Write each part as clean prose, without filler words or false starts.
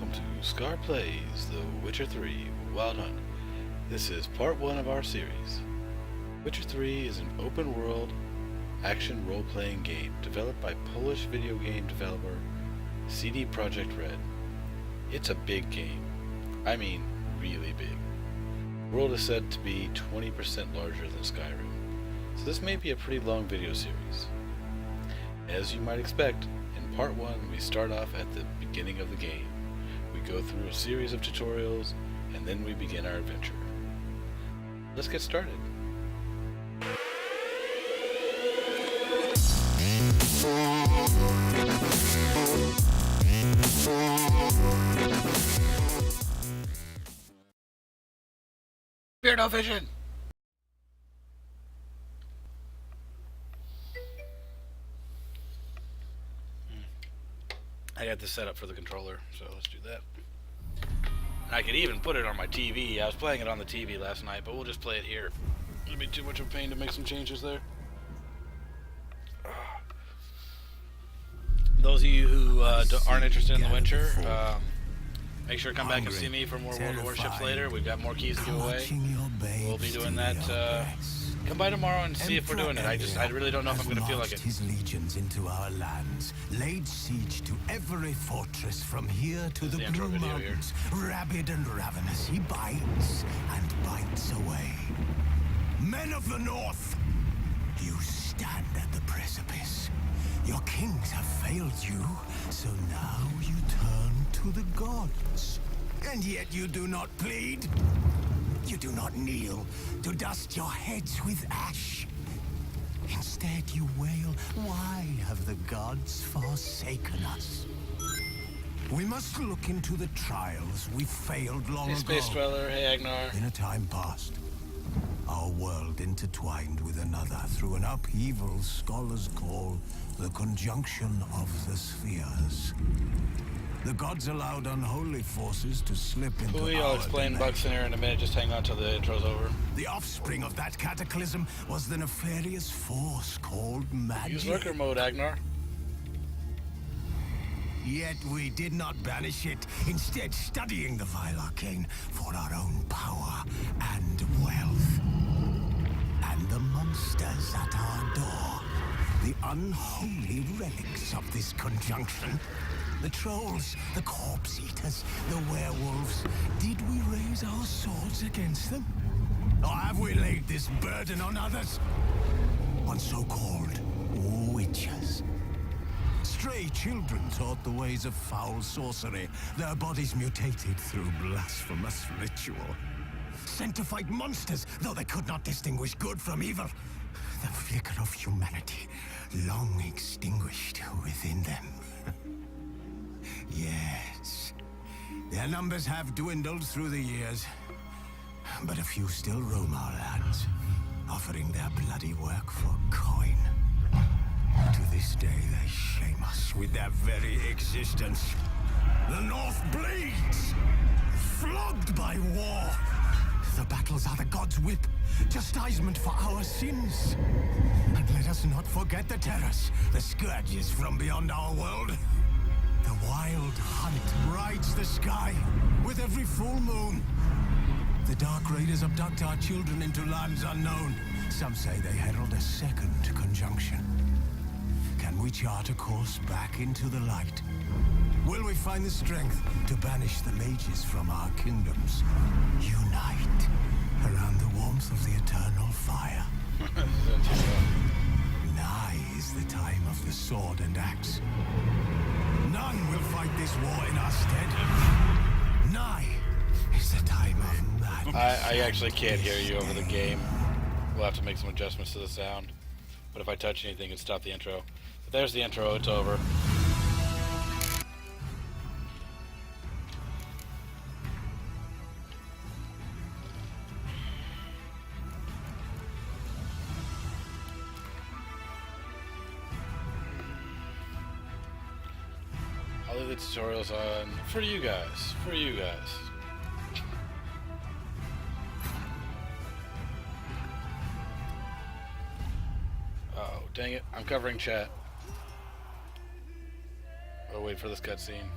welcome to Scar Plays The Witcher 3 Wild Hunt. This is part 1 of our series. Witcher 3 is an open-world action role-playing game developed by Polish video game developer CD Projekt Red. It's a big game. I mean, really big. The world is said to be 20% larger than Skyrim, so this may be a pretty long video series. As you might expect, in part 1 we start off at the beginning of the game. We go through a series of tutorials, and then we begin our adventure. Let's get started. Beardo Vision! I got this set up for the controller, so let's do that. And I could even put it on my TV. I was playing it on the TV last night, but we'll just play it here. It'll be too much of a pain to make some changes there. Those of you who aren't interested in The Witcher, make sure to come back and see me for more World of Warships later. We've got more keys to give away. We'll be doing that. Come by tomorrow and see if we're doing it. I really don't know if I'm going to feel like it. His legions into our lands, laid siege to every fortress from here to the Blue Mountains. Rabid and ravenous, he bites and bites away. Men of the North, you stand at the precipice. Your kings have failed you, so now you turn to the gods. And yet you do not plead. You do not kneel to dust your heads with ash. Instead you wail, why have the gods forsaken us? We must look into the trials we failed long ago. Space Dweller, hey Agnar. In a time past, our world intertwined with another through an upheaval scholars call the conjunction of the spheres. The gods allowed unholy forces to slip into I'll explain Buxton here in a minute. Just hang on till the intro's over. The offspring of that cataclysm was the nefarious force called magic. Use lurker mode, Agnar. Yet we did not banish it, instead studying the vile arcane for our own power and wealth. And the monsters at our door, the unholy relics of this conjunction. The trolls, the corpse eaters, the werewolves. Did we raise our swords against them? Or have we laid this burden on others? On so-called witches. Stray children taught the ways of foul sorcery, their bodies mutated through blasphemous ritual. Sent to fight monsters, though they could not distinguish good from evil. The flicker of humanity, long extinguished within them. Yes, their numbers have dwindled through the years, but a few still roam our lands, offering their bloody work for coin. To this day, they shame us with their very existence. The North bleeds, flogged by war. The battles are the gods' whip, chastisement for our sins. And let us not forget the terrors, the scourges from beyond our world. The wild hunt rides the sky with every full moon. The Dark Raiders abduct our children into lands unknown. Some say they herald a second conjunction. Can we chart a course back into the light? Will we find the strength to banish the mages from our kingdoms? Unite around the warmth of the eternal fire. Nigh is the time of the sword and axe. None will fight this war in our stead. Nigh is the time of madness. I actually can't hear you over the game. We'll have to make some adjustments to the sound. But if I touch anything, it'll stop the intro. But there's the intro, it's over. I'll leave the tutorials on for you guys. Oh, dang it. I'm covering chat. I'll wait for this cutscene.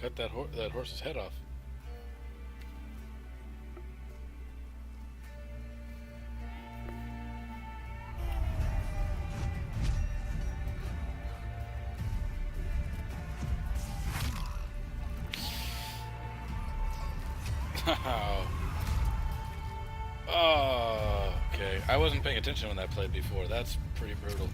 cut that horse's head off. Oh, okay. I wasn't paying attention when that played before. That's pretty brutal.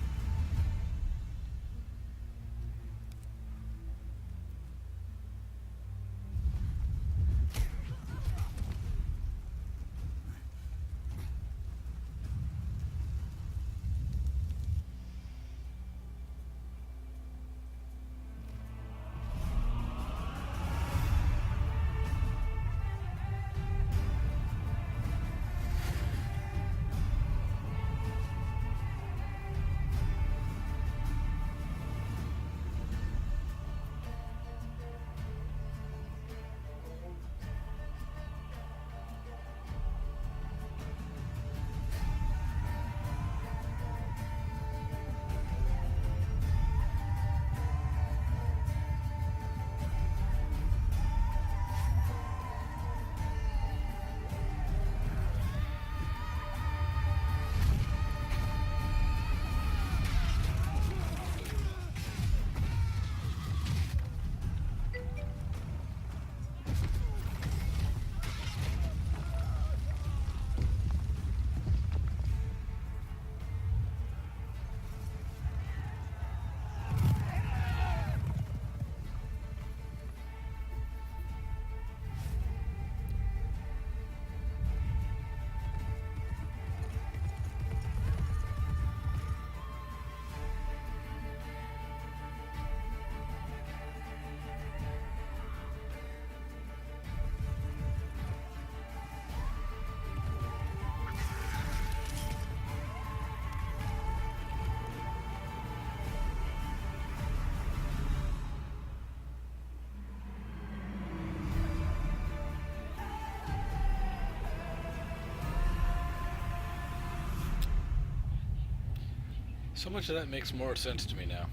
So much of that makes more sense to me now.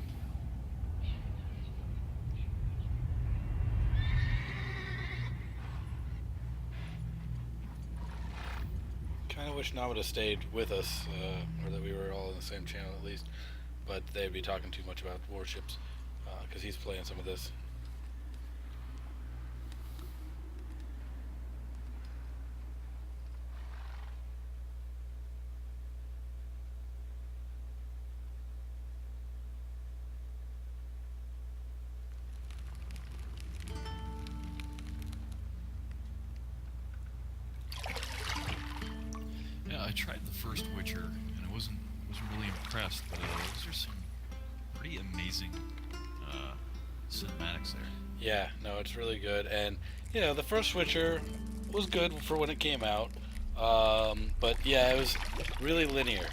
Kind of wish Nam would have stayed with us, or that we were all on the same channel at least. But they'd be talking too much about warships, because he's playing some of this. I tried the first Witcher, and I wasn't really impressed, but those are some pretty amazing cinematics there. Yeah, no, it's really good, and the first Witcher was good for when it came out, but yeah, it was really linear.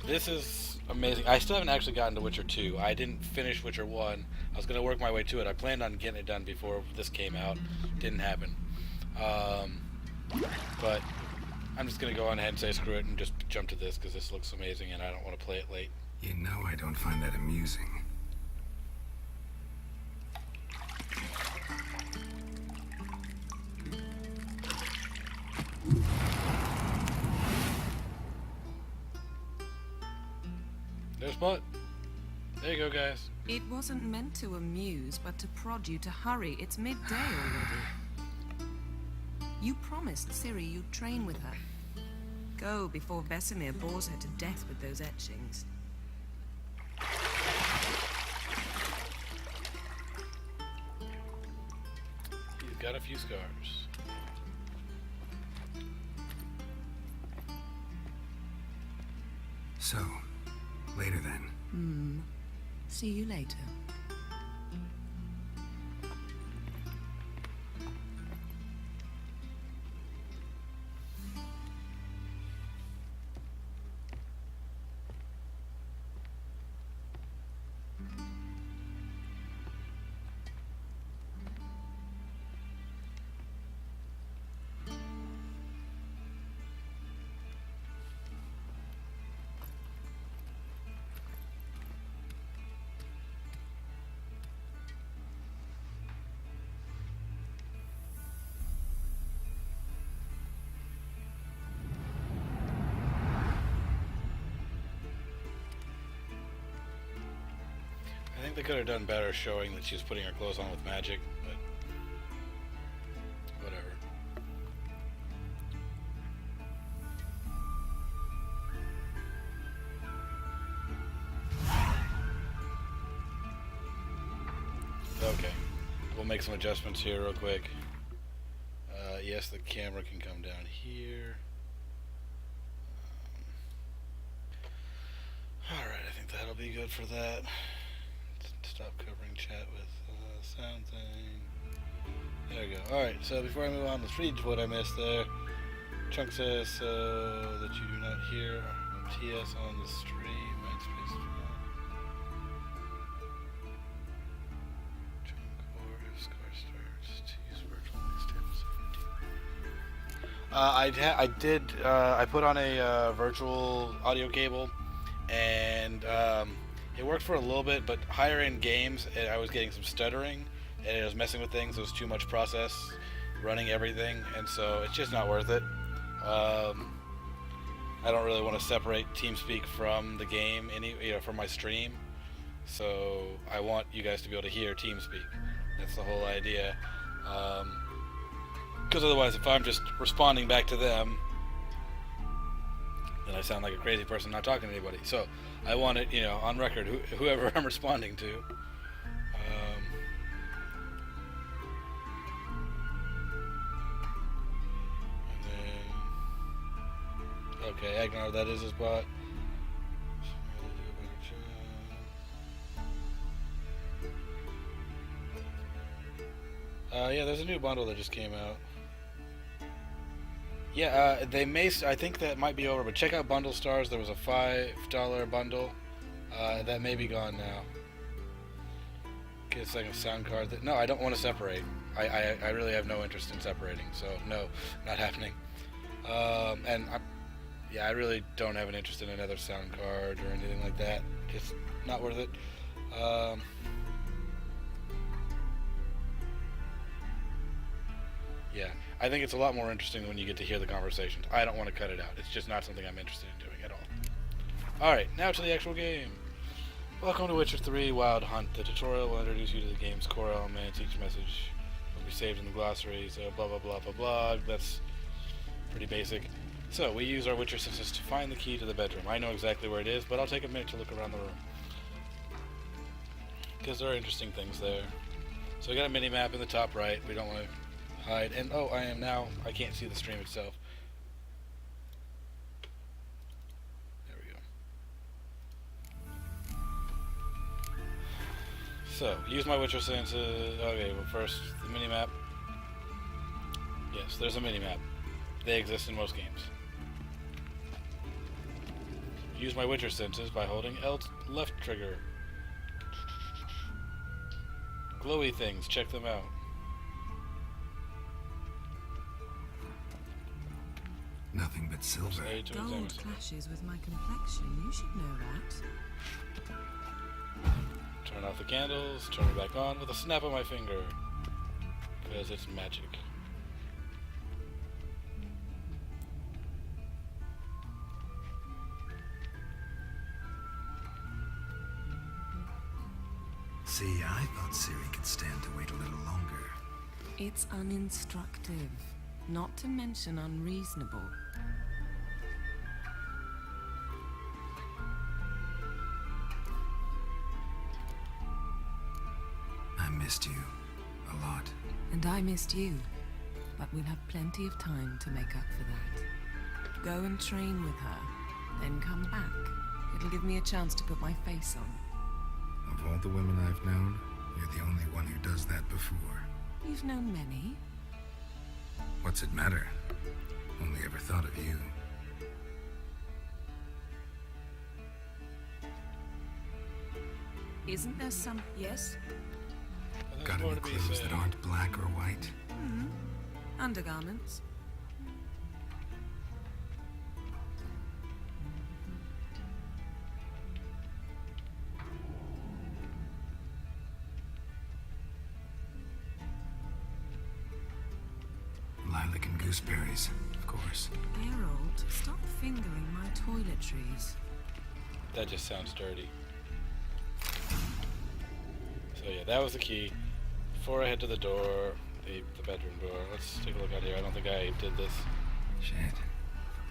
This is amazing. I still haven't actually gotten to Witcher 2. I didn't finish Witcher 1. I was going to work my way to it. I planned on getting it done before this came out. Didn't happen. But I'm just going to go on ahead and say screw it and just jump to this because this looks amazing and I don't want to play it late. You know I don't find that amusing. There's Butt. There you go, guys. It wasn't meant to amuse, but to prod you to hurry. It's midday already. You promised Ciri you'd train with her. Go before Vesemir bores her to death with those etchings. He's got a few scars. So, later then. See you later. think they could have done better showing that she was putting her clothes on with magic, but whatever. Okay, we'll make some adjustments here real quick. Yes, the camera can come down here. Alright, I think that'll be good for that. Stop covering chat with sound thing. There we go. Alright, so before I move on, let's read what I missed there. Chunk says that you do not hear TS on the stream. Mindspace. Chunk or score starts. T's virtual mixtape 17. I put on a virtual audio cable, and it worked for a little bit, but higher end games, I was getting some stuttering, and it was messing with things. It was too much process running everything, and so it's just not worth it. I don't really want to separate TeamSpeak from the game, from my stream. So I want you guys to be able to hear TeamSpeak. That's the whole idea. Because otherwise, if I'm just responding back to them, then I sound like a crazy person not talking to anybody. So I want it, on record, whoever I'm responding to. Okay, Agnar, that is his bot. Yeah, there's a new bundle that just came out. Yeah, I think that might be over, but check out Bundle Stars. There was a $5 bundle. That may be gone now. Get a second sound card. No, I don't want to separate. I really have no interest in separating, so no, not happening. I really don't have an interest in another sound card or anything like that. Just not worth it. Yeah, I think it's a lot more interesting when you get to hear the conversations. I don't want to cut it out. It's just not something I'm interested in doing at all. Alright, now to the actual game. Welcome to Witcher 3 Wild Hunt. The tutorial will introduce you to the game's core elements. Each message will be saved in the glossary, so blah blah blah blah blah. That's pretty basic. So, we use our Witcher senses to find the key to the bedroom. I know exactly where it is, but I'll take a minute to look around the room, because there are interesting things there. So we got a mini-map in the top right. We don't want to hide. And, I can't see the stream itself. There we go. So, use my Witcher senses. Okay, well first, the mini-map. Yes, there's a mini-map. They exist in most games. Use my Witcher senses by holding left trigger. Glowy things, check them out. Nothing but silver. Gold clashes with my complexion. You should know that. Turn off the candles, turn it back on with a snap of my finger. Because it's magic. See, I thought Ciri could stand to wait a little longer. It's uninstructive, not to mention unreasonable. I missed you a lot. And I missed you, but we'll have plenty of time to make up for that. Go and train with her, then come back. It'll give me a chance to put my face on. Of all the women I've known, you're the only one who does that before. You've known many. What's it matter? Only ever thought of you. Isn't there some... Yes? Got any clothes that aren't black or white? Undergarments. Lilac and gooseberries, of course. Geralt, stop fingering my toiletries. That just sounds dirty. that was the key. Before I head to the door, the bedroom door, let's take a look out here. I don't think I did this. Shit.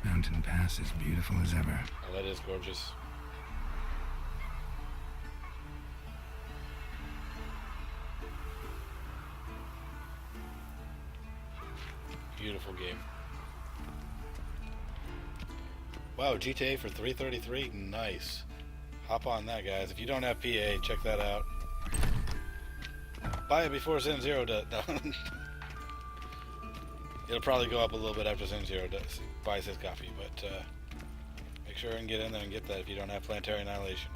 Mountain Pass is beautiful as ever. Oh, that is gorgeous. Beautiful game. Wow, GTA for $333, nice. Hop on that, guys. If you don't have PA, check that out. Buy it before Zen Zero does. It'll probably go up a little bit after Zen Zero buys his copy, but make sure and get in there and get that if you don't have Planetary Annihilation.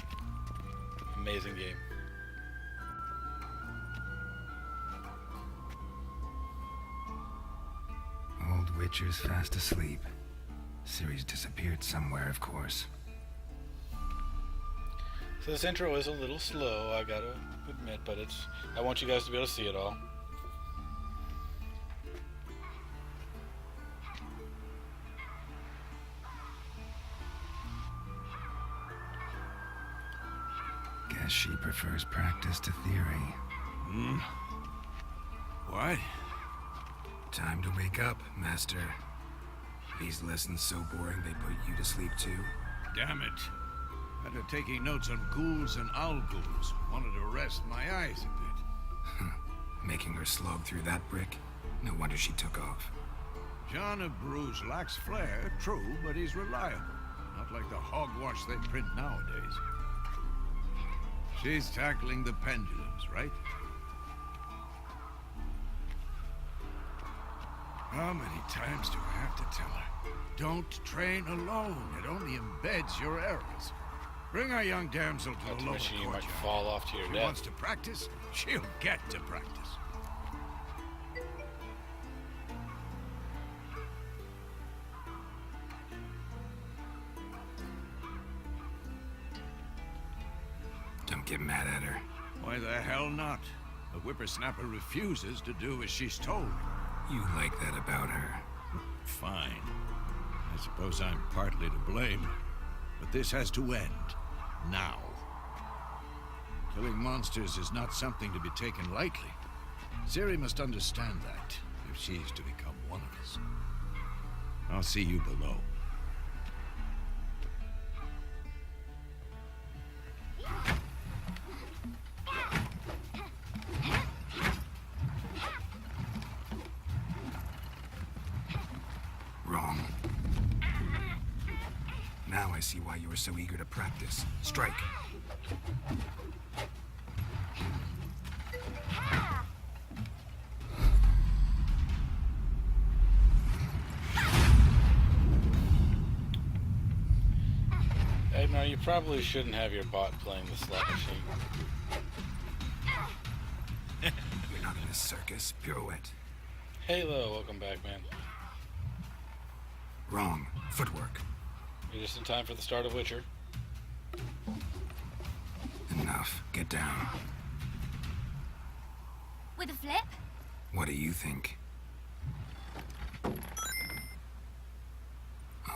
Amazing game. Old Witcher's fast asleep. Ciri's disappeared somewhere, of course. So this intro is a little slow, I gotta admit, but I want you guys to be able to see it all. Guess she prefers practice to theory. What? Time to wake up, Master. These lessons so boring they put you to sleep too? Damn it. After taking notes on ghouls and owl ghouls, wanted to rest my eyes a bit. Making her slog through that brick? No wonder she took off. John of Bruges lacks flair, true, but he's reliable. Not like the hogwash they print nowadays. She's tackling the pendulums, right? How many times do I have to tell her? Don't train alone. It only embeds your errors. Bring our young damsel to Not the to lower mention you courtyard. might fall off to your She death. wants to practice, she'll get to practice. Don't get mad at her. Why the hell not? The whippersnapper refuses to do as she's told. You like that about her. Fine. I suppose I'm partly to blame, but this has to end. Now. Killing monsters is not something to be taken lightly. Ciri must understand that, if she is to become one of us. I'll see you below. Wrong. Now I see why you were so eager to practice. Strike. Agnar, you probably shouldn't have your bot playing the slot machine. You're not in a circus. Pirouette. Halo, welcome back, man. Wrong. Footwork. You're just in time for the start of Witcher. Enough. Get down. With a flip? What do you think?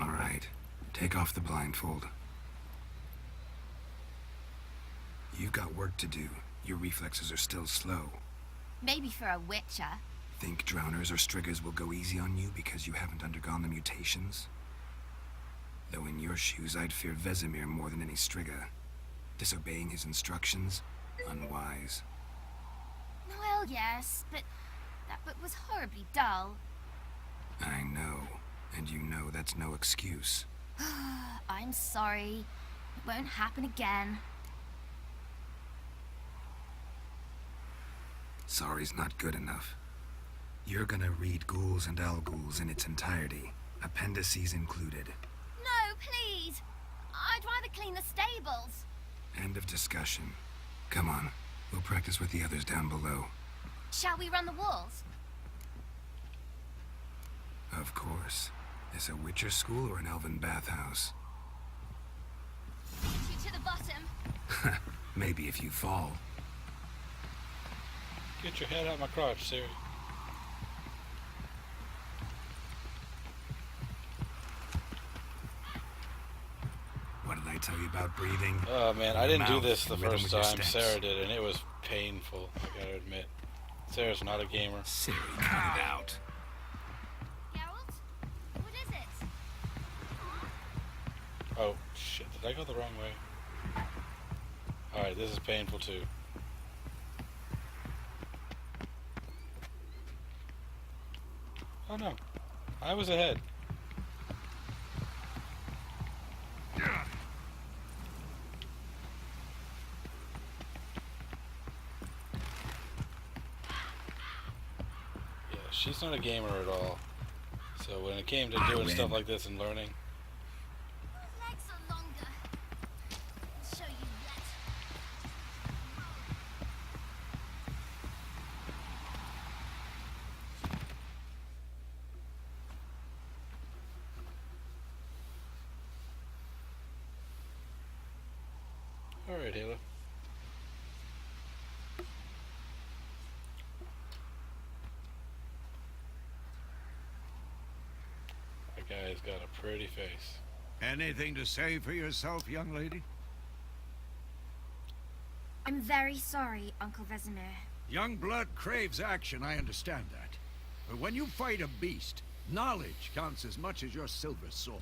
All right. Take off the blindfold. You've got work to do. Your reflexes are still slow. Maybe for a witcher. Think drowners or striggers will go easy on you because you haven't undergone the mutations? Though in your shoes, I'd fear Vesemir more than any strigger. Disobeying his instructions? Unwise. Well, yes, but that book was horribly dull. I know. And you know that's no excuse. I'm sorry. It won't happen again. Sorry's not good enough. You're gonna read Ghouls and Al-Ghouls in its entirety, appendices included. No, please. I'd rather clean the stables. End of discussion. Come on, we'll practice with the others down below. Shall we run the walls? Of course. Is a Witcher school or an elven bathhouse? Get you to the bottom. Maybe if you fall. Get your head out my crotch, Ciri. What did I tell you about breathing? Oh man, I didn't do Mouth, this the rhythm first with your time. steps. Sarah did, and it was painful, I gotta admit. Sarah's not a gamer. Ciri, cut it out. Geralt? What is it? Oh, shit. Did I go the wrong way? Alright, this is painful too. Oh no. I was ahead. Yeah, she's not a gamer at all. So when it came to doing stuff like this and learning, My legs are longer. I'll show you yet. alright, Halo. That guy's got a pretty face. Anything to say for yourself, young lady? I'm very sorry, Uncle Vesemir. Young blood craves action, I understand that. But when you fight a beast, knowledge counts as much as your silver sword.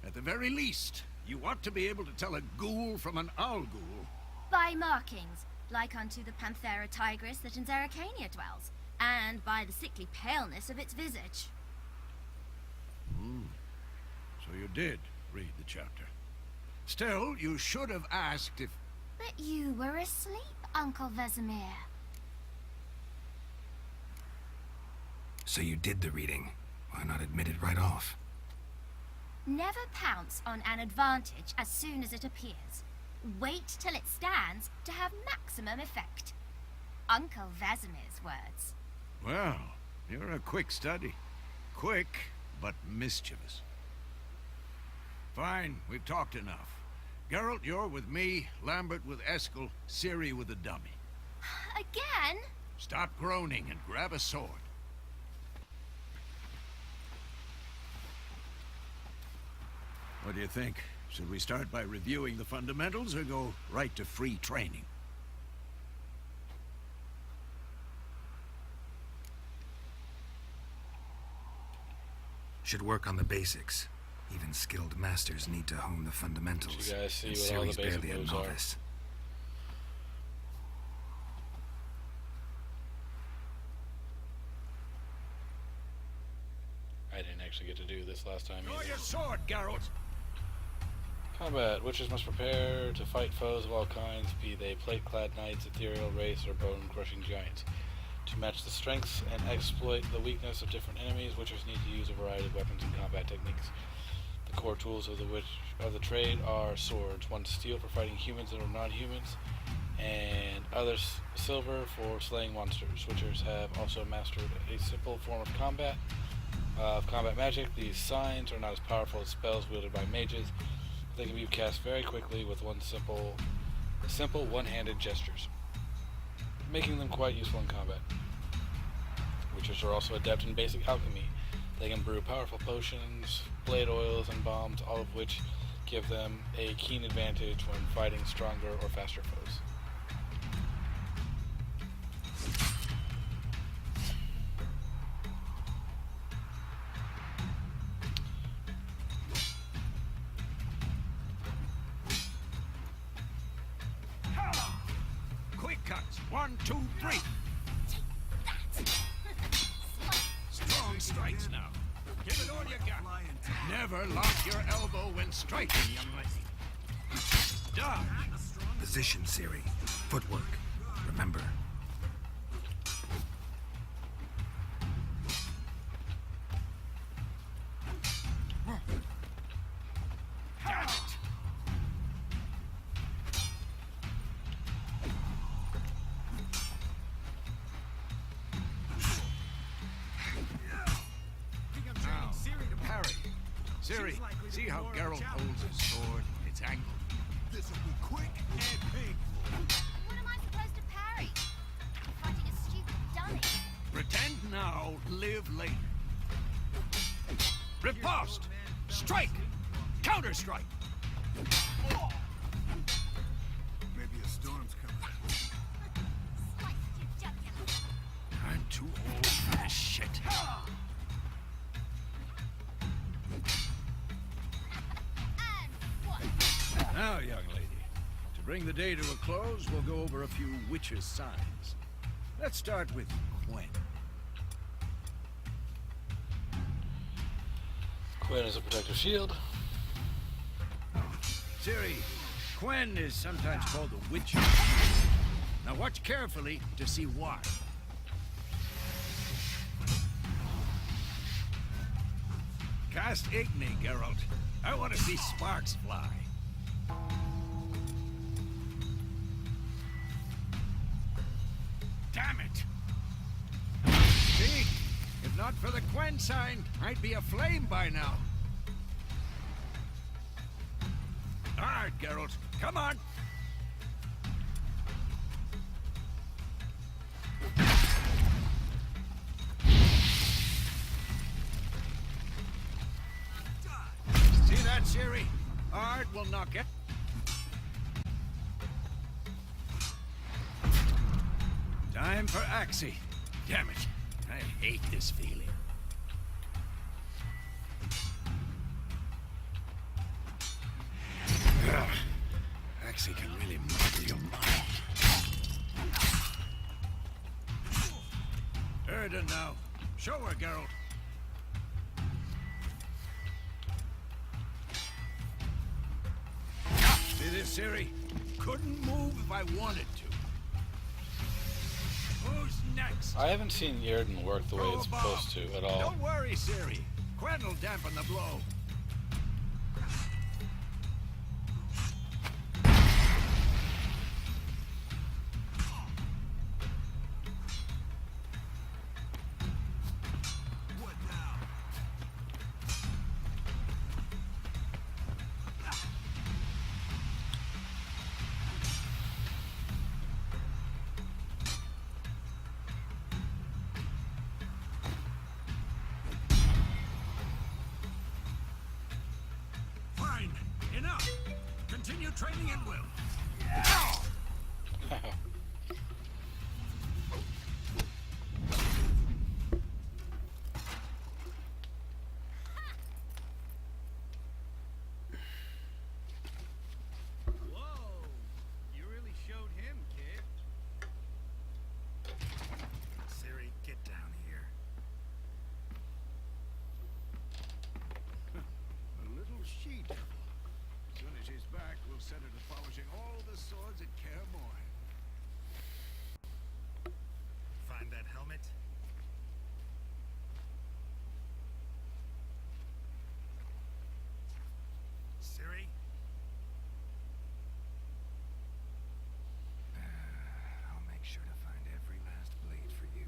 At the very least, you ought to be able to tell a ghoul from an owl ghoul. By markings, like unto the Panthera tigris that in Zerrikania dwells, and by the sickly paleness of its visage. So you did read the chapter. Still, you should have asked if... But you were asleep, Uncle Vesemir. So you did the reading. Why not admit it right off? Never pounce on an advantage as soon as it appears. Wait till it stands to have maximum effect. Uncle Vesemir's words. Well, you're a quick study. Quick, but mischievous. Fine, we've talked enough. Geralt, you're with me, Lambert with Eskel, Ciri with the dummy. Again? Stop groaning and grab a sword. What do you think? Should we start by reviewing the fundamentals or go right to free training? Should work on the basics. Even skilled masters need to hone the fundamentals. You guys see and what all the Ciri's basic barely a moves are. novice. I didn't actually get to do this last time Draw either. your sword, Geralt! Combat. Witches must prepare to fight foes of all kinds, be they plate-clad knights, ethereal race, or bone-crushing giants. To match the strengths and exploit the weakness of different enemies, witchers need to use a variety of weapons and combat techniques. The core tools of the trade are swords, one steel for fighting humans and non-humans, and others silver for slaying monsters. Witchers have also mastered a simple form of combat magic. These signs are not as powerful as spells wielded by mages. They can be cast very quickly with simple one-handed gestures, making them quite useful in combat. Witchers are also adept in basic alchemy. They can brew powerful potions, blade oils, and bombs, all of which give them a keen advantage when fighting stronger or faster foes. Quick cuts! 1, 2, 3! Strong strikes now. Give it all you got. Never lock your elbow when striking, young lady. Dodge! Position, Ciri. Footwork. Remember. Damn it! Now, parry. Ciri, see how Geralt holds his sword? It's angled. This'll be quick and painful. What am I supposed to parry? I'm fighting a stupid dummy. Pretend now, live later. Riposte! Strike! Counter-strike! Maybe a storm's coming. young lady. To bring the day to a close, we'll go over a few witches' signs. Let's start with Quen. Quen is a protective shield. Ciri, Quen is sometimes called the Witch. Now watch carefully to see why. Cast Igni, Geralt. I want to see sparks fly. Damn it! See? If not for the Quen sign, I'd be aflame by now. All right, Geralt. Come on! See that, Ciri? Art will knock it. Time for Axii. Damn it. I hate this feeling. Ugh. Axii can really muddle your mind. Erden now. Show her, Geralt. See this, Ciri? Couldn't move if I wanted to. Who's next? I haven't seen Yrden work the way it's supposed to at all. Don't worry, Ciri. Quen will dampen the blow. What now? Fine. Enough. Continue training at will. Whoa! You really showed him, kid. Ciri, get down here. A little she-devil. As soon as she's back, we'll set her to polishing all the swords at Kaer Morhen. Find that helmet? Ciri? I'll make sure to find every last blade for you.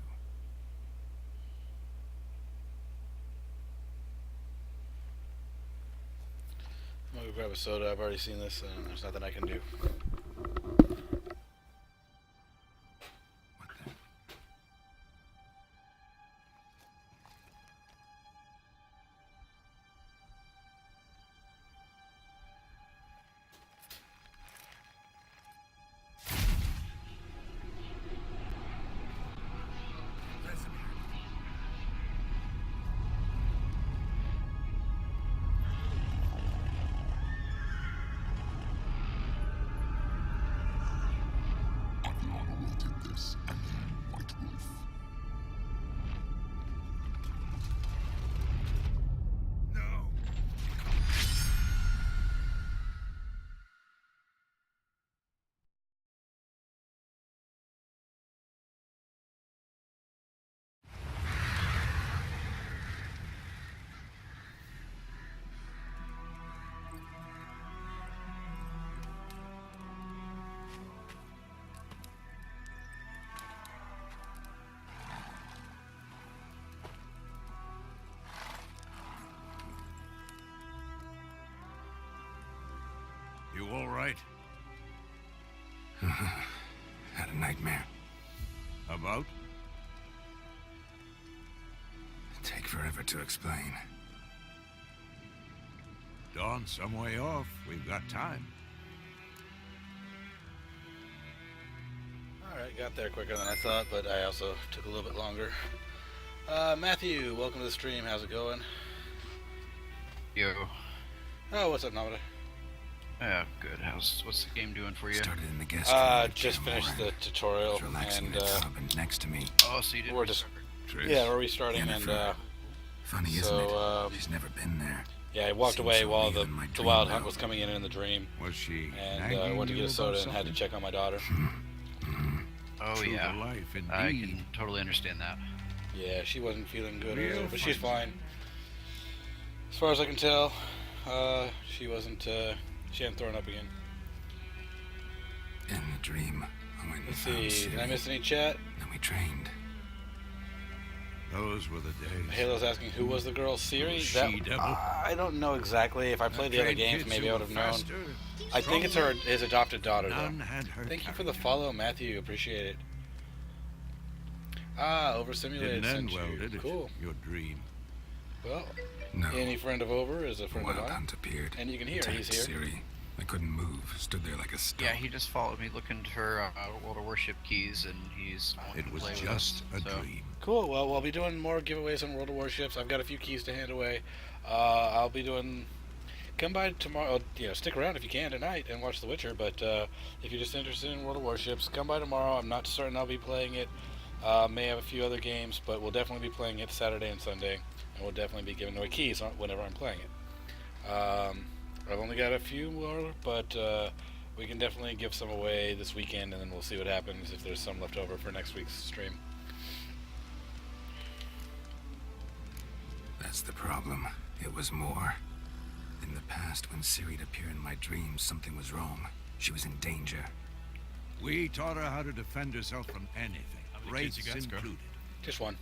I'm gonna go grab a soda. I've already seen this, and there's nothing I can do. What the? Vesemir. No. You all right? Had a nightmare. About? Take forever to explain. Dawn's some way off. We've got time. Alright, got there quicker than I thought, but I also took a little bit longer. Matthew, welcome to the stream. How's it going? Yo. Oh, what's up, Namada? Yeah, good. What's the game doing for you? Started in the guest room with Just Cam finished the Moran. tutorial, Was relaxing and in a tub and next to me. Oh, so you did. we're just Trish. we're restarting, and Jennifer. Funny, isn't so, it? She's never been there. yeah, I walked Seems away so while real the in my the dream wild now. hunt was coming in the dream, Was she and nagging went to you get a soda about and had to something? check on my daughter. Oh True to yeah. life, I indeed. can totally understand that. Yeah, she wasn't feeling good Real earlier, but she's fun. fine. As far as I can tell, she wasn't. She hadn't thrown up again. In the dream, I went and Let's found see. Siri, Did I miss any chat? and we trained. Those were the days. Halo's asking who was the girl, Siri? She-devil. I don't know exactly. If I played the other Trained games, kids maybe who I would were have known. faster, I think it's his adopted daughter, None though. had her Thank you for the carried. follow, Matthew. Appreciate it. Oversimulated Didn't end sent well, you. did it? Cool. Your dream. Well, No. any friend of Over is a The friend of wild mine. hunt appeared. And you can hear Attacked he's here. Siri. I couldn't move. Stood there like a stone. Yeah, he just followed me looking for World of Warship keys, and he's wanting It to was play with just us, a so. dream. Cool. Well, we'll be doing more giveaways on World of Warships. I've got a few keys to hand away. I'll be doing. Come by tomorrow. Stick around if you can tonight and watch The Witcher. But if you're just interested in World of Warships, come by tomorrow. I'm not certain I'll be playing it. May have a few other games, but we'll definitely be playing it Saturday and Sunday, and we'll definitely be giving away keys whenever I'm playing it. I've only got a few more, but we can definitely give some away this weekend, and then we'll see what happens if there's some left over for next week's stream. That's the problem. It was more. In the past, when Siri'd appear in my dreams, something was wrong. She was in danger. We taught her how to defend herself from anything, How many rapes kids you guys got? included. Just one.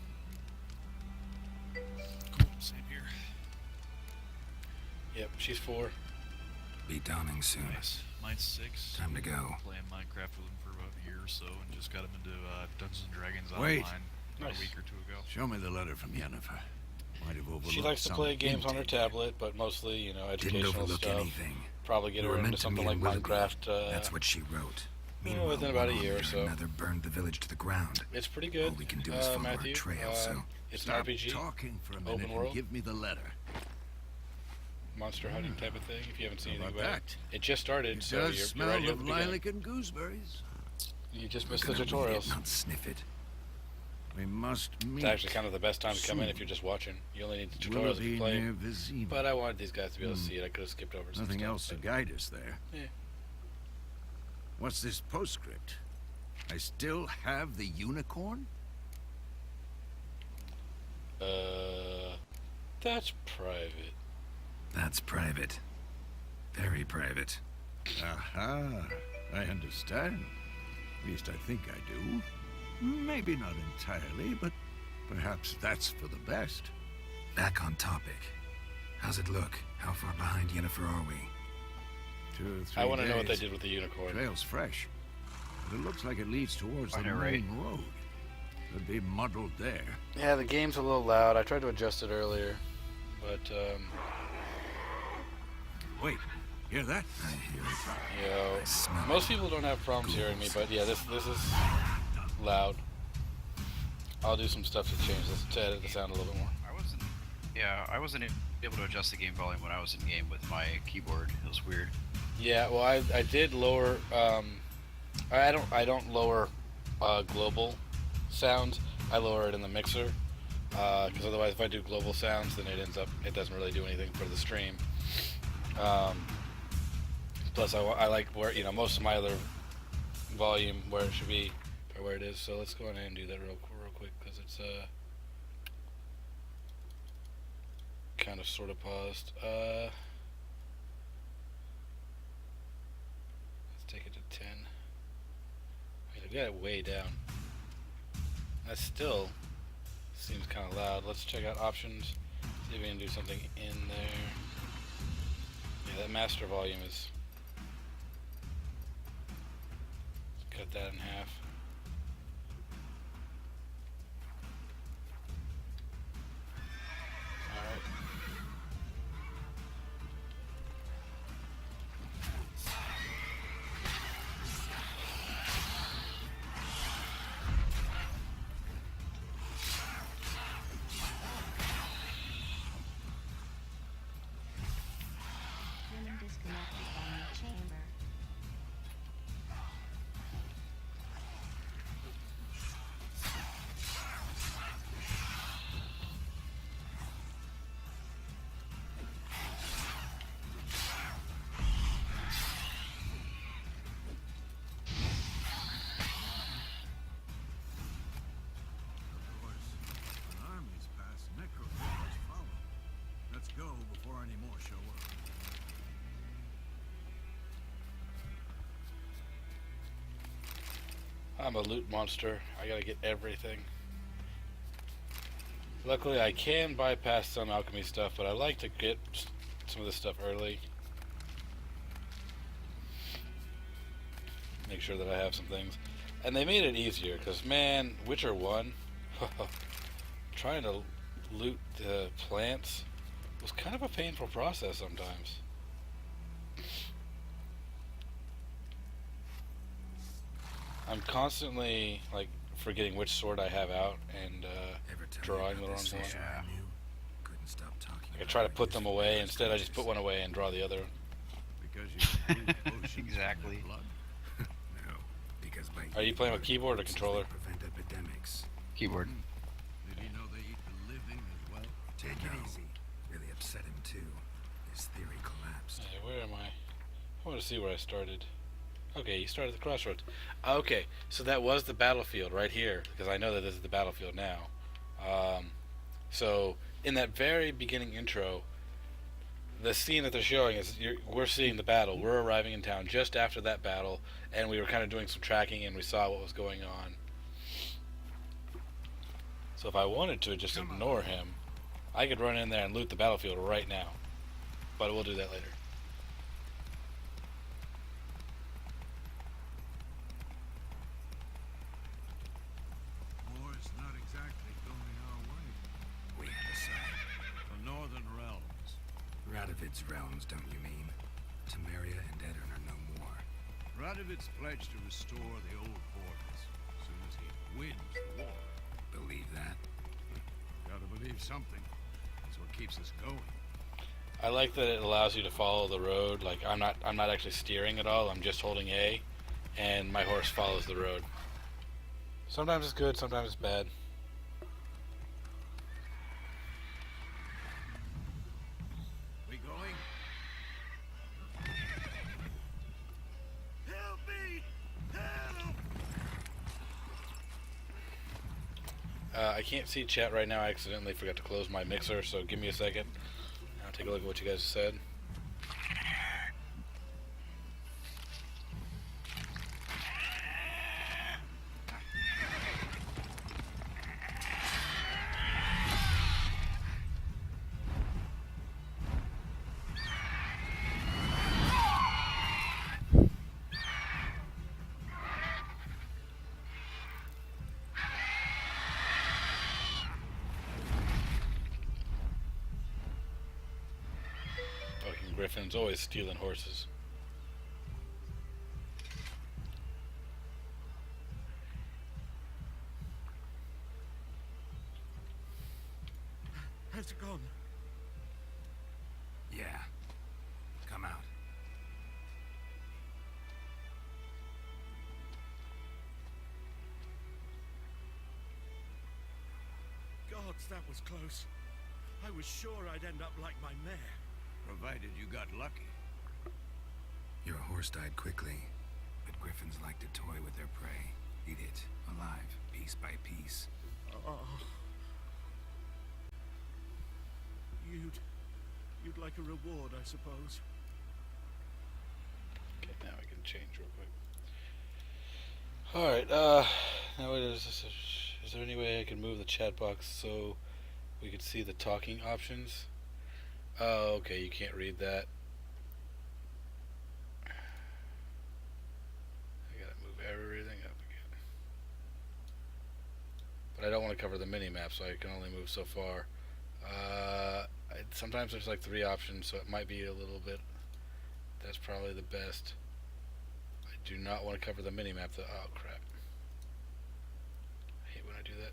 Cool. Same here. Yep, she's 4. Be dawning soon. Nice. Mine's 6. Time to go. Playing Minecraft with him for about a year or so, and just got him into Dungeons and Dragons Wait. online about Nice. a week or two ago. Show me the letter from Yennefer. Might have overlooked She likes to some play games on her hint in there. tablet, but mostly, Didn't educational overlook stuff. anything. Probably get We her were into meant to something meet like in Willoughby. Minecraft. That's what she wrote. within about a one year or army so. and another burned the village to the ground. It's pretty good. All we can do is follow Matthew. our trail, so... It's Stop an RPG, talking for a open minute world. and give me the letter. monster hunting type of thing. If you haven't seen How anything about about it, it just started, It so does you're smell right here at of the beginning. lilac and gooseberries. You just We're missed the gonna read it, tutorials. not sniff it. We must meet. It's actually kind of the best time to come in if soon. you're just watching. You only need the tutorials if Willoughby you play. near Vizima. But I wanted these guys to be able to see it. I could have skipped over some Nothing stuff, else to but- guide us there. Yeah. What's this postscript? I still have the unicorn? That's private. That's private. Very private. Aha, I understand. At least I think I do. Maybe not entirely, but perhaps that's for the best. Back on topic. How's it look? How far behind Yennefer are we? 2 or 3 I want to know what they days. did with the unicorn. Trail's fresh, but it looks like it leads towards I the know, right? main road. Could be muddled there. Yeah, the game's a little loud. I tried to adjust it earlier, but Wait, hear that? I hear it. I smell most people don't have problems hearing me. But yeah, this is loud. I'll do some stuff to change this to edit the sound a little bit more. I wasn't able to adjust the game volume when I was in game with my keyboard. It was weird. Yeah, well, I did lower. I don't lower global sounds. I lower it in the mixer because otherwise, if I do global sounds, then it doesn't really do anything for the stream. Plus, I like where most of my other volume where it should be or where it is. So let's go ahead and do that real quick because it's kind of sort of paused. Let's take it to 10. I got it way down. That still seems kind of loud. Let's check out options. See if we can do something in there. Yeah, that master volume is. Let's cut that in half. Alright. Human disconnected from the chain. I'm a loot monster. I gotta get everything. Luckily, I can bypass some alchemy stuff, but I like to get some of this stuff early. Make sure that I have some things. And they made it easier, because, man, Witcher 1, trying to loot the plants was kind of a painful process sometimes. I'm constantly, like, forgetting which sword I have out and drawing the wrong one. Couldn't stop talking. I try to put them away. Instead, I just put one away and draw the other one. Because you brew potions Exactly. with blood. No, because by Are you playing with keyboard or controller? prevent epidemics. Keyboard. Did he know they eat the living as well? Take it easy. Really upset him too. His theory collapsed. Hey, where am I? I want to see where I started. Okay, you started at the crossroads. Okay, so that was the battlefield right here, because I know that this is the battlefield now. So in that very beginning intro, the scene that they're showing is we're seeing the battle. We're arriving in town just after that battle, and we were kind of doing some tracking, and we saw what was going on. So if I wanted to just ignore him, I could run in there and loot the battlefield right now. But we'll do that later. War's not exactly going our way. We had a side. The Northern Realms. Radovid's realms, don't you mean? Temeria and Edirn are no more. Radovid's pledged to restore the old borders as soon as he wins the war. Believe that? Gotta believe something. That's what keeps us going. I like that it allows you to follow the road. Like I'm not actually steering at all. I'm just holding A, and my horse follows the road. Sometimes it's good, sometimes it's bad. We going? Help me! Help! I can't see chat right now. I accidentally forgot to close my mixer, so give me a second. I'll take a look at what you guys said. Fucking Griffin's always stealing horses. Has it gone? Yeah. Come out. Gods, that was close. I was sure I'd end up like my mare. Provided you got lucky. Your horse died quickly, but griffins like to toy with their prey. Eat it, alive, piece by piece. Oh. You'd like a reward, I suppose. Okay, now I can change real quick. Alright, now is there any way I can move the chat box so we could see the talking options? Oh, okay, you can't read that. I gotta move everything up again. But I don't want to cover the mini-map, so I can only move so far. Sometimes there's like 3 options, so it might be a little bit. That's probably the best. I do not want to cover the mini-map though. Oh, crap. I hate when I do that.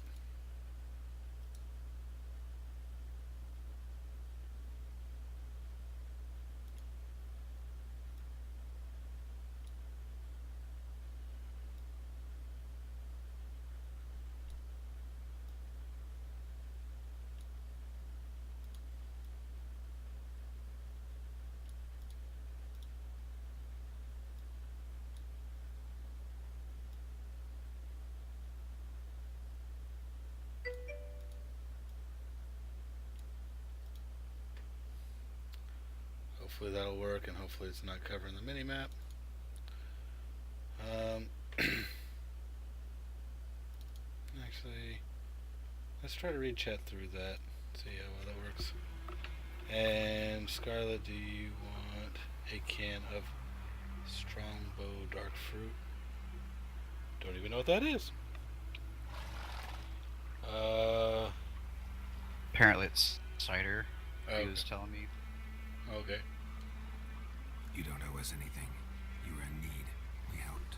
Hopefully that'll work, and hopefully it's not covering the mini-map. Actually, let's try to read chat through that. See how well that works. And Scarlet, do you want a can of Strongbow Dark Fruit? Don't even know what that is. Apparently it's cider. Okay. He was telling me. Okay. You don't owe us anything. You were in need. We helped.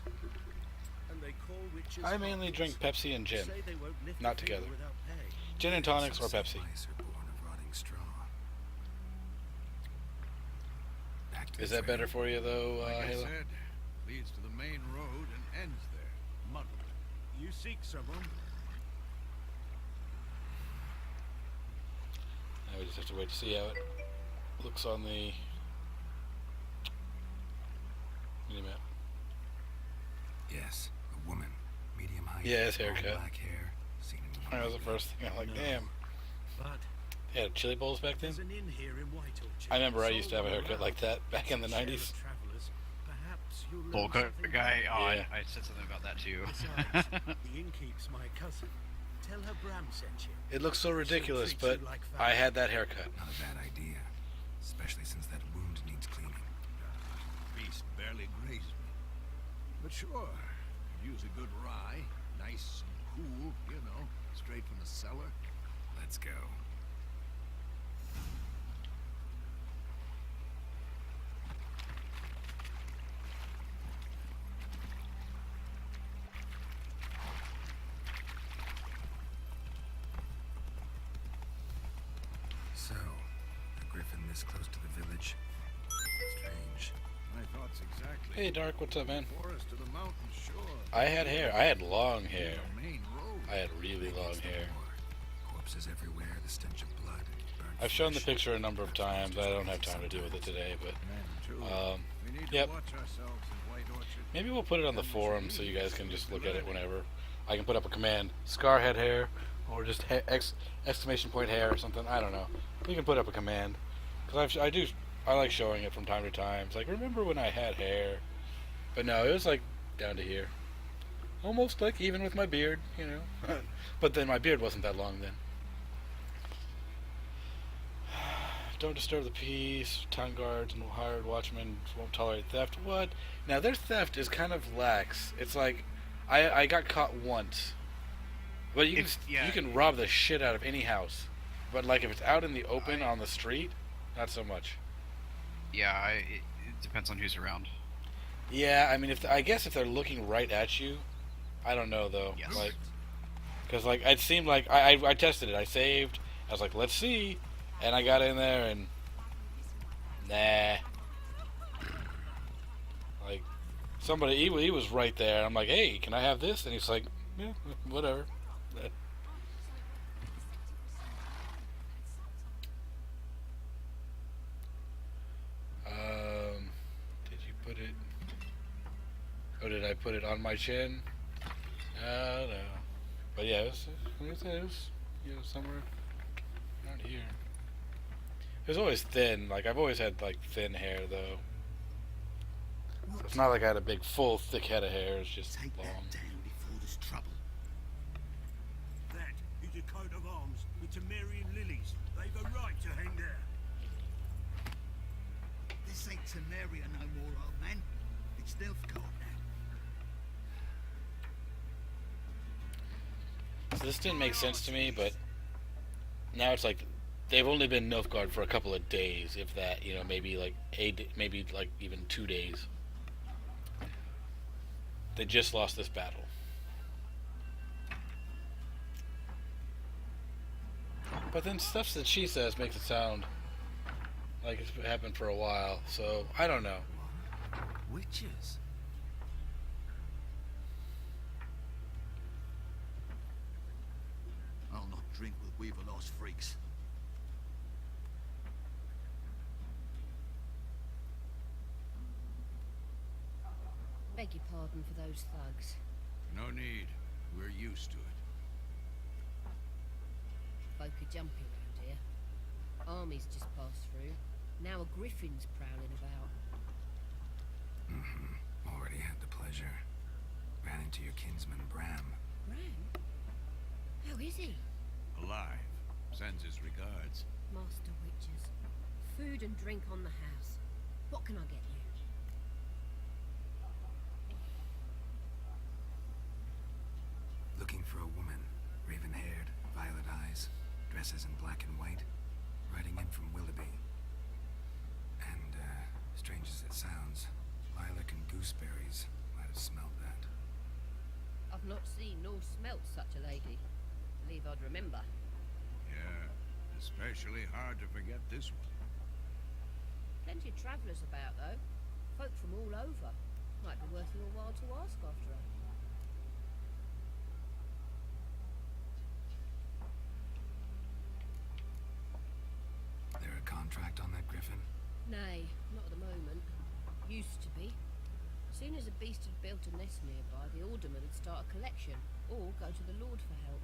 And they call witches I mainly drink Pepsi and gin. say they won't lift Not a finger together. without pay. Gin and tonics or Some Pepsi. mice are born of rotting straw. Back to Is the that better train. for you though, Like I Halo? said, leads to the main road and ends there. Muddled. You seek someone? Now we just have to wait to see how it looks on the mini-map. Yes, a woman, medium height. Yeah, his long haircut. Black hair. Seen in the That was the window. first thing. I'm like, No. damn. But They had chili bowls back then? there's an inn here in White Orchard. I remember I used to have a Sold haircut like that back in the Share of 90s. travelers. Perhaps you'll learn Bowl cut something guy. about Oh, Yeah. I said something about that too. Besides, the innkeep's my cousin. Tell her Bram sent you. It looks so ridiculous, treats but you like I family. had that haircut. Not a bad idea, especially since that wound needs cleaning. Beast barely grazed me. But sure, could use a good rye. Nice and cool, you know, straight from the cellar. Let's go. So, a griffin this close to the village. Strange. My thoughts exactly. Hey, Dark, what's up, man? Forest to the mountain shore. I had hair. I had long hair. The main road. I had really long It's the hair. war. Corpses everywhere, the stench of blood. Burnt I've shown the flesh. picture a number of times. I don't have time to deal with it today, but Men, too. Um, we need yep. to watch ourselves in White Orchard. maybe we'll put it on the forum so you guys can just look at it whenever. I can put up a command, Scarhead hair, or just exclamation point hair or something. I don't know. We can put up a command because I like showing it from time to time. It's like, remember when I had hair? But no, it was like down to here, almost like even with my beard, you know. But then my beard wasn't that long then. Don't disturb the peace. Town guards and hired watchmen won't tolerate theft. What? Now their theft is kind of lax. It's like I got caught once, but you can rob the shit out of any house. But like if it's out in the open on the street, not so much. Yeah, it depends on who's around. Yeah, I mean I guess if they're looking right at you, I don't know though. Yes. Like, because like it seemed like I tested it. I saved. I was like, let's see. And I got in there and nah. Like somebody he was right there. I'm like, hey, can I have this? And he's like, yeah, whatever. Did you put it? Oh, did I put it on my chin? No. But yeah, it was you know, somewhere around here. It was always thin. Like I've always had like thin hair though. So it's not like I had a big, full, thick head of hair. It's just Take long. that down before there's trouble. That is a coat of arms with Temerian lilies. They've a right to hang there. This ain't Temeria no more, old man. It's Nilfgaard now. So this didn't make sense to me, but now it's like they've only been Nilfgaard for a couple of days, if that. You know, maybe like maybe like even 2 days. They just lost this battle. But then stuff that she says makes it sound like it's happened for a while. So I don't know. Witches. I'll not drink with Weaver-lost freaks. Beg your pardon for those thugs. No need. We're used to it. Folk are jumpy round here. Armies just passed through. Now a griffin's prowling about. Already had the pleasure. Ran into your kinsman Bram. Bram? is he? Alive. Sends his regards. Master Witches. Food and drink on the house. What can I get you? Looking for a woman. Raven-haired, violet eyes, dresses in black and white. Riding in from Willoughby. And, strange as it sounds, lilac and gooseberries might have smelled that. I've not seen nor smelt such a lady. Believe I'd remember. Yeah, especially hard to forget this one. Plenty of travellers about, though. Folk from all over. Might be worth your while to ask after her. There a contract on that griffin? Nay, not at the moment. Used to be. Soon as a beast had built a nest nearby, the alderman would start a collection, or go to the Lord for help.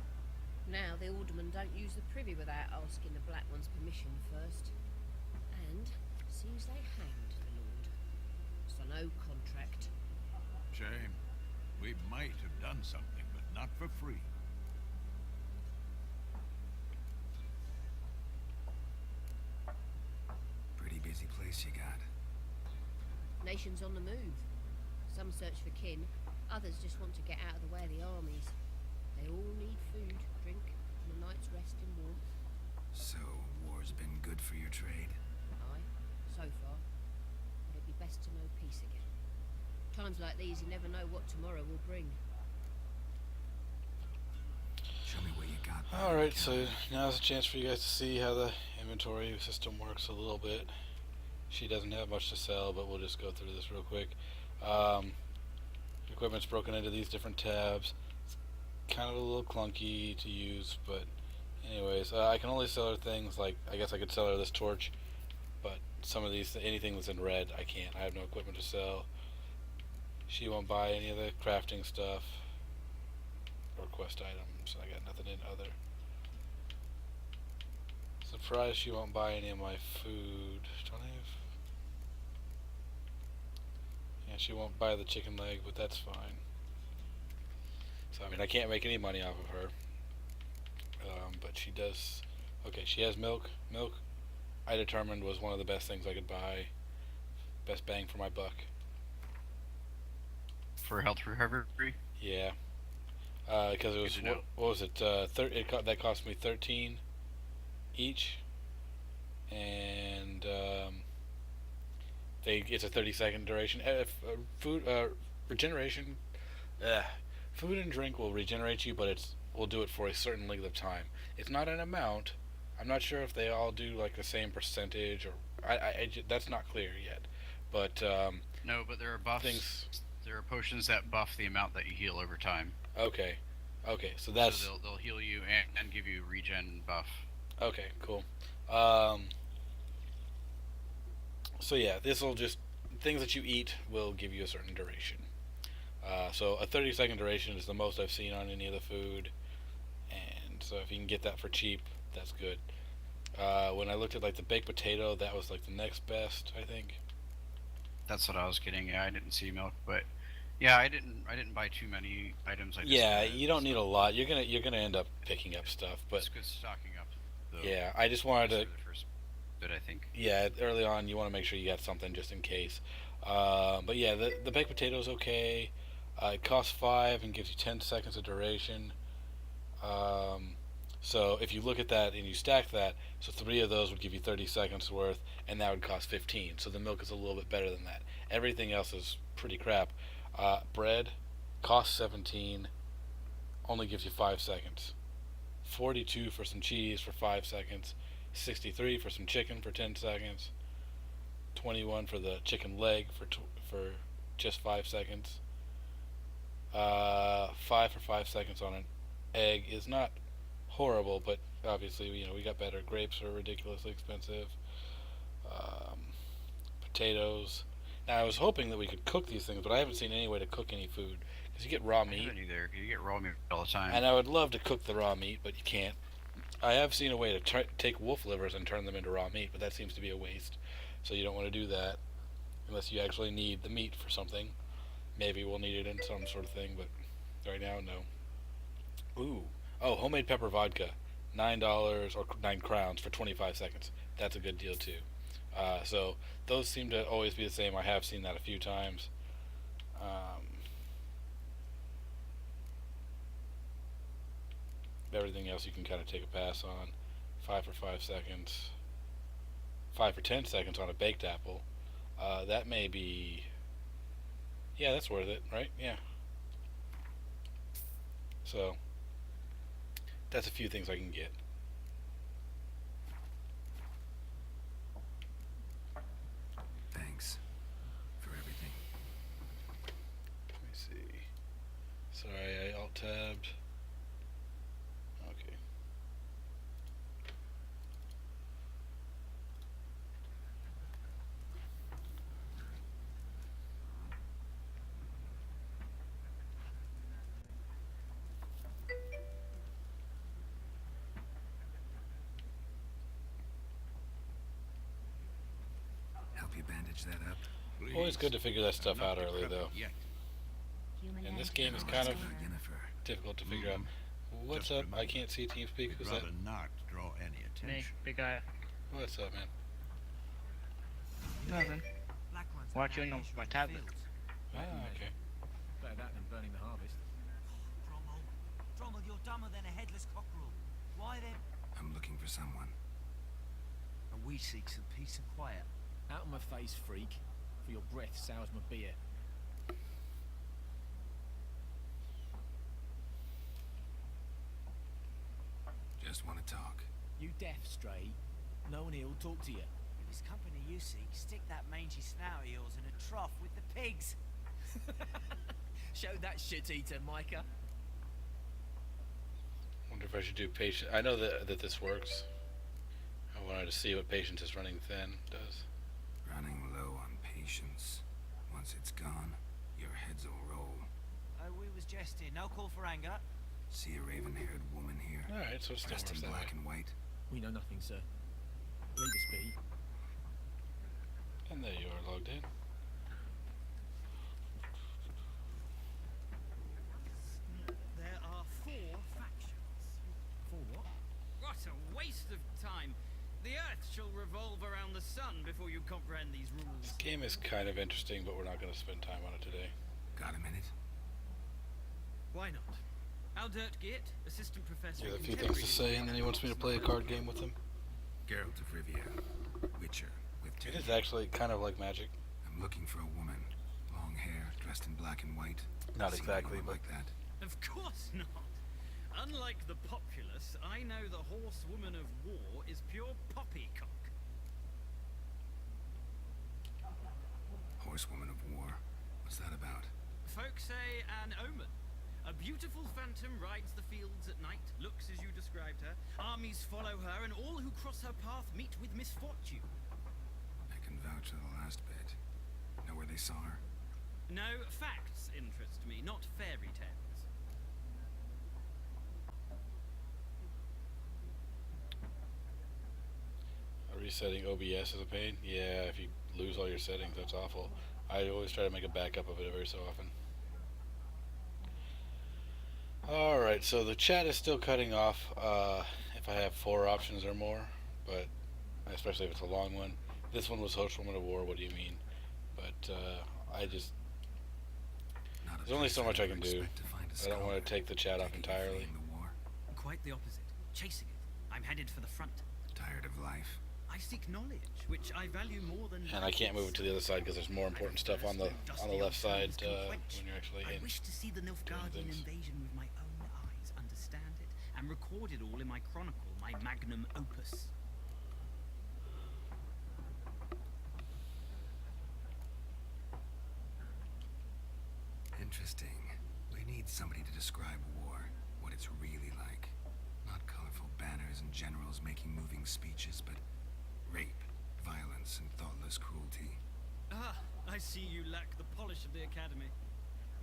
Now the aldermen don't use the privy without asking the Black One's permission first. And seems they hanged the Lord. So no contract. Shame. We might have done something, but not for free. Pretty busy place you got. Nations on the move. Some search for kin, others just want to get out of the way of the armies. They all need food, drink, and a night's rest in warmth. So, war's been good for your trade? Aye, so far. But it'd be best to know peace again. Times like these, you never know what tomorrow will bring. Show me what you got. Alright, so now's a chance for you guys to see how the inventory system works a little bit. She doesn't have much to sell, but we'll just go through this real quick. Equipment's broken into these different tabs. It's kind of a little clunky to use, but anyways, I can only sell her things like, I guess I could sell her this torch, but some of these, anything that's in red, I can't. I have no equipment to sell. She won't buy any of the crafting stuff or quest items. I got nothing in other. Surprised she won't buy any of my food. Don't I have? Yeah, she won't buy the chicken leg, but that's fine. So I mean, I can't make any money off of her. But she does. Okay, she has milk. Milk, I determined, was one of the best things I could buy. Best bang for my buck. For health recovery? Yeah. Because it was what was it? That cost me 13 each, and it's a 30-second duration. Food regeneration. Food and drink will regenerate you, but will do it for a certain length of time. It's not an amount. I'm not sure if they all do like the same percentage, or that's not clear yet. But no, but there are buffs. There are potions that buff the amount that you heal over time. Okay, so that's. So they'll heal you and give you regen buff. Okay, cool. So yeah, this will just, things that you eat will give you a certain duration. So a 30-second duration is the most I've seen on any of the food, and so if you can get that for cheap, that's good. When I looked at like the baked potato, that was like the next best, I think. That's what I was getting. Yeah, I didn't see milk, but yeah, I didn't buy too many items. Yeah, you don't need a lot. You're gonna end up picking up stuff, but it's good stocking up. Though. Yeah, I just wanted to. The first bit, I think. Yeah, early on, you want to make sure you got something just in case. But yeah, the baked potato is okay. It costs 5 and gives you 10 seconds of duration. So if you look at that and you stack that, so 3 of those would give you 30 seconds worth, and that would cost 15. So the milk is a little bit better than that. Everything else is pretty crap. Bread costs 17, only gives you 5 seconds. 42 for some cheese for 5 seconds. 63 for some chicken for 10 seconds. 21 for the chicken leg for just 5 seconds. 5 for 5 seconds on an egg is not horrible, but obviously we got better. Grapes are ridiculously expensive. Potatoes. Now I was hoping that we could cook these things, but I haven't seen any way to cook any food because you get raw meat. I haven't either. You get raw meat all the time. And I would love to cook the raw meat, but you can't. I have seen a way to take wolf livers and turn them into raw meat, but that seems to be a waste. So you don't want to do that unless you actually need the meat for something. Maybe we'll need it in some sort of thing, but right now, no. Ooh, Oh, homemade pepper vodka, $9 or 9 crowns for 25 seconds. That's a good deal too. So those seem to always be the same. I have seen that a few times. Everything else you can kind of take a pass on. 5 for 5 seconds. 5 for 10 seconds on a baked apple. That may be... Yeah, that's worth it, right? Yeah. So, that's a few things I can get. Thanks for everything. Let me see. Sorry, I alt-tabbed. Okay. Help you bandage that up? Always good to figure that stuff I'm not out early, though. decrepit yet. And this game is Oh, kind that's of about Yennefer. difficult to figure out. What's Just up? I can't see TeamSpeak. We'd Who's that? rather not draw any Me, attention. big guy. What's up, man? Nothing. Watching on my tablet. Ah, okay. Better that than burning the harvest. Drommel, you're dumber than a headless cockerel. Why then? I'm looking for someone. And we seek some peace and quiet. Out of my face, freak. For your breath sours my beer. Just want to talk. You deaf, Stray? No one here will talk to you. If it's company you seek, stick that mangy snout of yours in a trough with the pigs. Show that shit-eater, Micah. Wonder if I should do patient. I know that this works. I wanted to see what patience is running thin does. Running low on patience. Once it's gone, your heads will roll. Oh, we was jesting. No call for anger. See a raven-haired woman here, All right, so it still dressed works in that way. black and white. We know nothing, sir. Leave us be. And there you are, logged in. There are 4 factions. For what? What a waste of time. The Earth shall revolve around the sun before you comprehend these rules. This game is kind of interesting, but we're not going to spend time on it today. Got a minute? Why not? Aldert Geert, assistant professor. You have a in few things to contemporary say, and then he wants me to play a card game with him. Geralt of Rivia, Witcher, with It two. is actually kind of like Magic. I'm looking for a woman. Long hair, dressed in black and white. Not Seen exactly, anyone but like that. Of course not. Unlike the populace, I know the horsewoman of war is pure poppycock. Horsewoman of war. What's that about? Folk say an omen. A beautiful phantom rides the fields at night, looks as you described her. Armies follow her, and all who cross her path meet with misfortune. I can vouch for the last bit. Know where they saw her? No, facts interest me, not fairy tales. resetting OBS is a pain. Yeah, if you lose all your settings, that's awful. I always try to make a backup of it every so often. Alright, so the chat is still cutting off if I have 4 options or more, but especially if it's a long one. This one was Horsewoman of War, what do you mean? But I just... There's only so much I can do. I don't want to take the chat off entirely. Quite the opposite. Chasing it. I'm headed for the front. Tired of life? I seek knowledge, which I value more than... And I can't move it to the other side because there's more important stuff on the left side when you're actually in. I wish to see the Nilfgaardian invasion with my own eyes, understand it, and record it all in my chronicle, my magnum opus. Interesting. We need somebody to describe war, what it's really like. Not colorful banners and generals making moving speeches, but rape, violence, and thoughtless cruelty. Ah, I see you lack the polish of the Academy.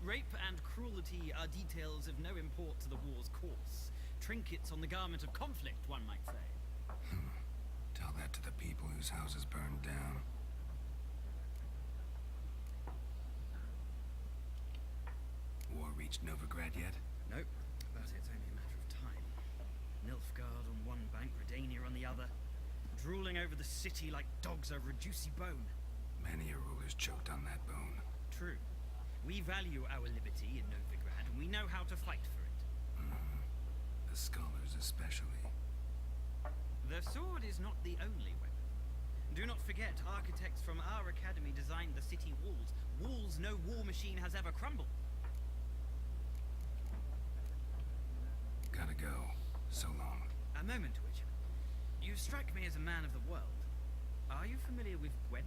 Rape and cruelty are details of no import to the war's course. Trinkets on the garment of conflict, one might say. Tell that to the people whose houses burned down. War reached Novigrad yet? Nope, but it's only a matter of time. over the city like dogs over a juicy bone. Many a ruler's choked on that bone. True. We value our liberty in Novigrad, and we know how to fight for it. The scholars especially. The sword is not the only weapon. Do not forget, architects from our academy designed the city walls. Walls no war machine has ever crumbled. Gotta go. So long. A moment, Witcher. You strike me as a man of the world. Are you familiar with Gwent?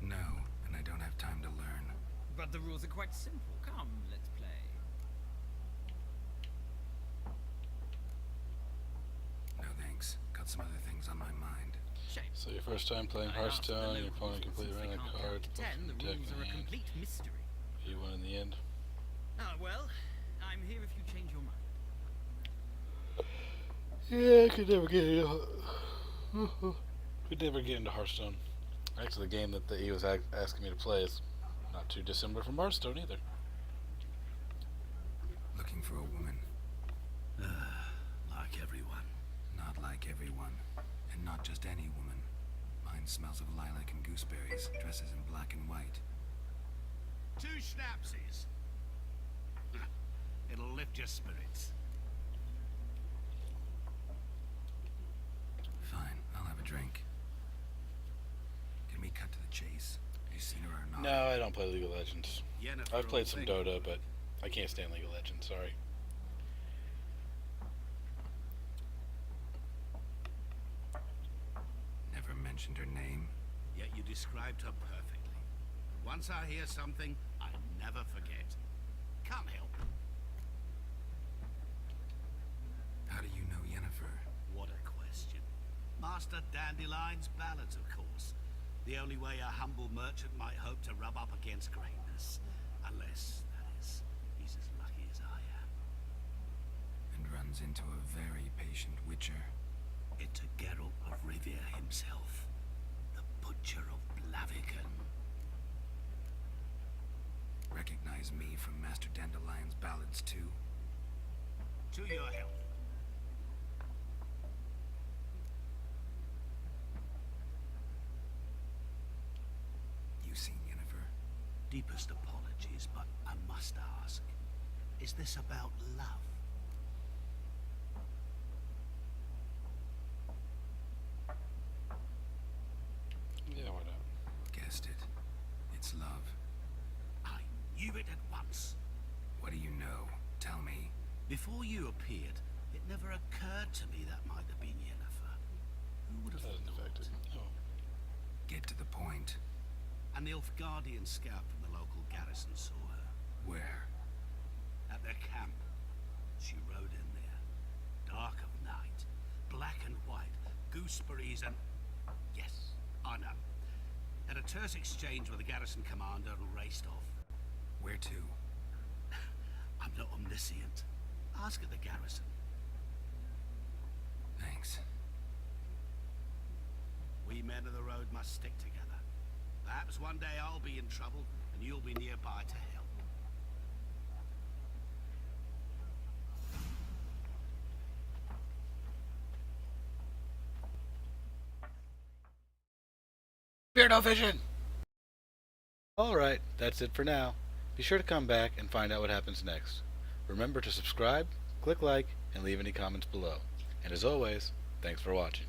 No, and I don't have time to learn. But the rules are quite simple. Come, let's play. No thanks. Got some other things on my mind. Shame. So your first time playing Hearthstone, your opponent completely ran out of cards, both from The deck rules in are a hand. complete mystery. You won in the end. Ah, well, I'm here if you change your mind. Yeah, I could never get into Hearthstone. Actually, the game that he was asking me to play is not too dissimilar from Hearthstone either. Looking for a woman. Like everyone. Not like everyone. And not just any woman. Mine smells of lilac and gooseberries, dresses in black and white. 2 schnapsies. It'll lift your spirits. Fine, I'll have a drink. Can we cut to the chase? Have you seen her or not? No, I don't play League of Legends. Yennefer I've played will some think- Dota, but I can't stand League of Legends, sorry. Never mentioned her name. Yet you described her perfectly. Once I hear something, I never forget. Come help. How do you know Yennefer? What a question. Master Dandelion's ballads, of course. The only way a humble merchant might hope to rub up against greatness. Unless, that is, he's as lucky as I am. And runs into a very patient witcher. Into Geralt of Rivia himself. The Butcher of Blaviken. Recognize me from Master Dandelion's ballads too? To your help. You seen Yennefer? Deepest apologies, but I must ask. Is this about love? Yeah, why not? Guessed it. It's love. I knew it at once. What do you know? Tell me. Before you appeared, it never occurred to me that might have been Yennefer. Who would have Doesn't affect it. No. Get to the point. An Nilfgaardian scout from the local garrison saw her. Where? At their camp. She rode in there. Dark of night. Black and white. Gooseberries and... Yes, I know. Had a terse exchange with the garrison commander and raced off. Where to? I'm not omniscient. Ask at the garrison. Thanks. We men of the road must stick together. Perhaps one day I'll be in trouble and you'll be nearby to help. Beardo Vision! Alright, that's it for now. Be sure to come back and find out what happens next. Remember to subscribe, click like, and leave any comments below. And as always, thanks for watching.